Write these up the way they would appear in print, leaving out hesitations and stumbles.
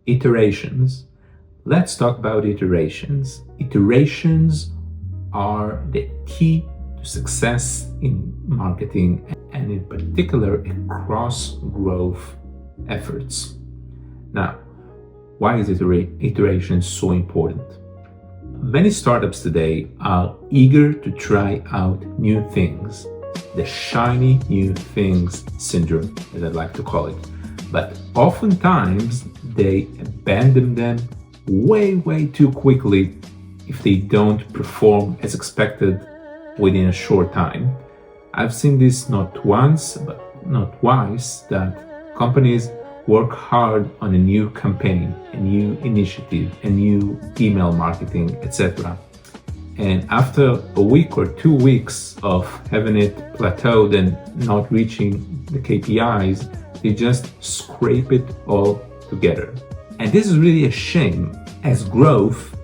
Iterations. Let's talk about iterations. Iterations are the key to success in marketing and in particular across growth efforts. Now, why is iteration so important? Many startups today are eager to try out new things, the shiny new things syndrome, as I'd like to call it. But oftentimes they abandon them way too quickly if they don't perform as expected within a short time. I've seen this not once, but not twice, that companies work hard on a new campaign, a new initiative, a new email marketing, etc. And after a week or 2 weeks of having it plateaued and not reaching the KPIs, they just scrape it all together. And this is really a shame, as growth,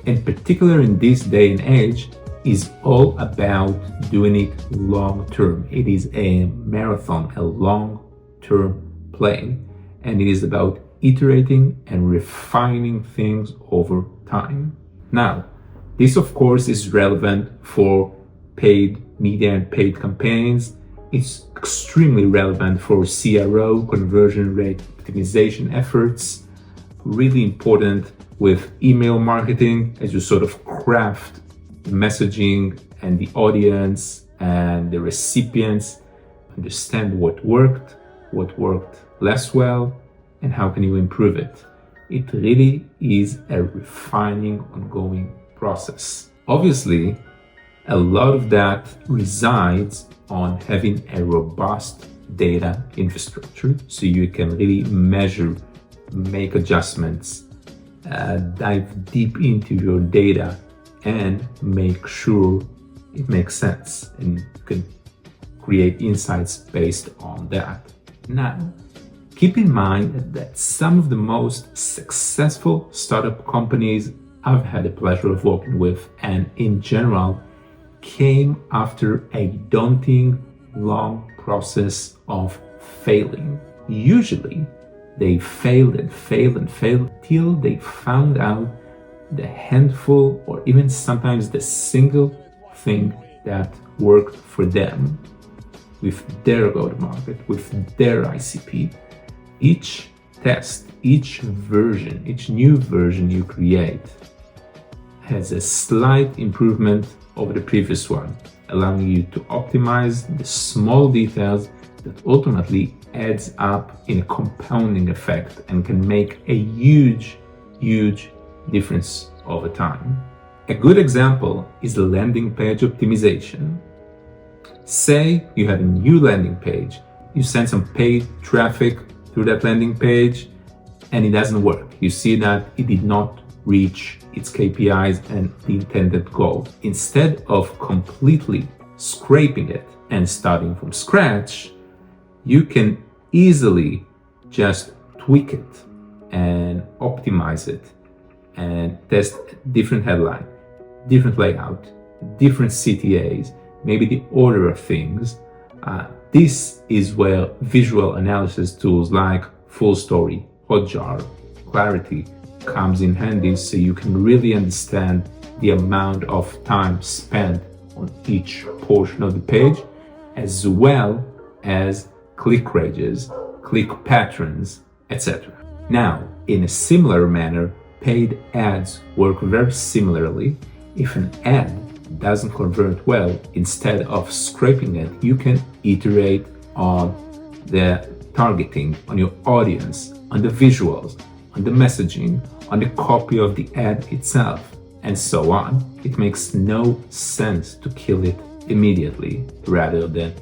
in particular in this day and age, is all about doing it long term. It is a marathon, a long-term play, and it is about iterating and refining things over time. Now, this of course is relevant for paid media and paid campaigns. It's extremely relevant for CRO, conversion rate optimization efforts. Really important with email marketing as you sort of craft the messaging and the audience and the recipients, understand what worked less well, and how can you improve it. It really is a refining, ongoing process. Obviously, a lot of that resides on having a robust data infrastructure so you can really measure, make adjustments, dive deep into your data and make sure it makes sense and you can create insights based on that. Now, keep in mind that some of the most successful startup companies I've had the pleasure of working with and in general came after a daunting, long process of failing. Usually, they failed till they found out the handful or even sometimes the single thing that worked for them with their go-to-market, with their ICP. Each test, each new version you create has a slight improvement over the previous one, allowing you to optimize the small details that ultimately adds up in a compounding effect and can make a huge difference over time. A good example is landing page optimization. Say you have a new landing page, you send some paid traffic through that landing page and it doesn't work. You see that it did not reach its KPIs and the intended goal. Instead of completely scraping it and starting from scratch, you can easily just tweak it and optimize it and test different headline, different layout, different CTAs, maybe the order of things. This is where visual analysis tools like Full Story, Hotjar, Clarity comes in handy so you can really understand the amount of time spent on each portion of the page, as well as click ranges, click patterns, etc. Now, in a similar manner, paid ads work very similarly. If an ad doesn't convert well, instead of scraping it, you can iterate on the targeting, on your audience, on the visuals, on the messaging, on the copy of the ad itself, and so on. It makes no sense to kill it immediately rather than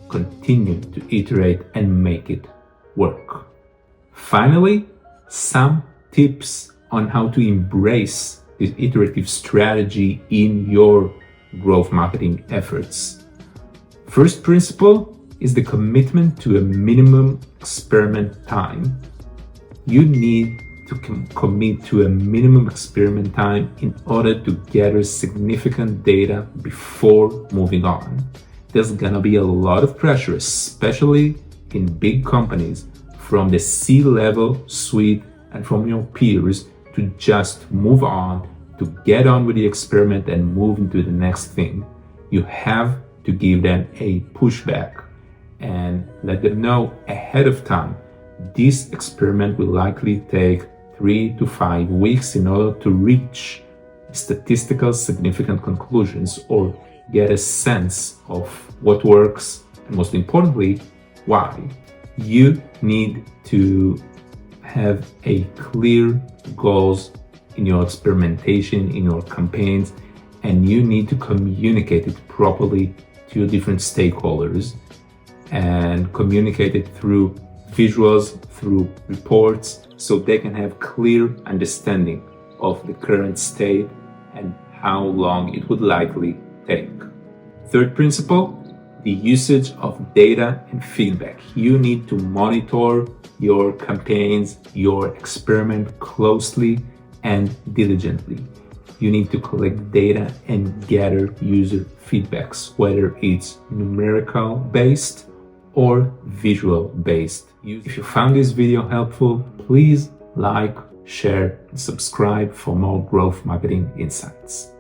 continue to iterate and make it work. Finally, some tips on how to embrace this iterative strategy in your growth marketing efforts. First principle is the commitment to a minimum experiment time. You need to commit to a minimum experiment time in order to gather significant data before moving on. There's gonna be a lot of pressure, especially in big companies, from the C-level suite and from your peers to just move on, to get on with the experiment and move into the next thing. You have to give them a pushback and let them know ahead of time. This experiment will likely take 3 to 5 weeks in order to reach statistical significant conclusions or get a sense of what works and, most importantly, why. You need to have a clear goals in your experimentation, in your campaigns, and you need to communicate it properly to your different stakeholders and communicate it through visuals, through reports, so they can have clear understanding of the current state and how long it would likely take. Third principle, the usage of data and feedback. You need to monitor your campaigns, your experiment closely and diligently. You need to collect data and gather user feedbacks, whether it's numerical based or visual based. If you found this video helpful, please like, share, and subscribe for more growth marketing insights.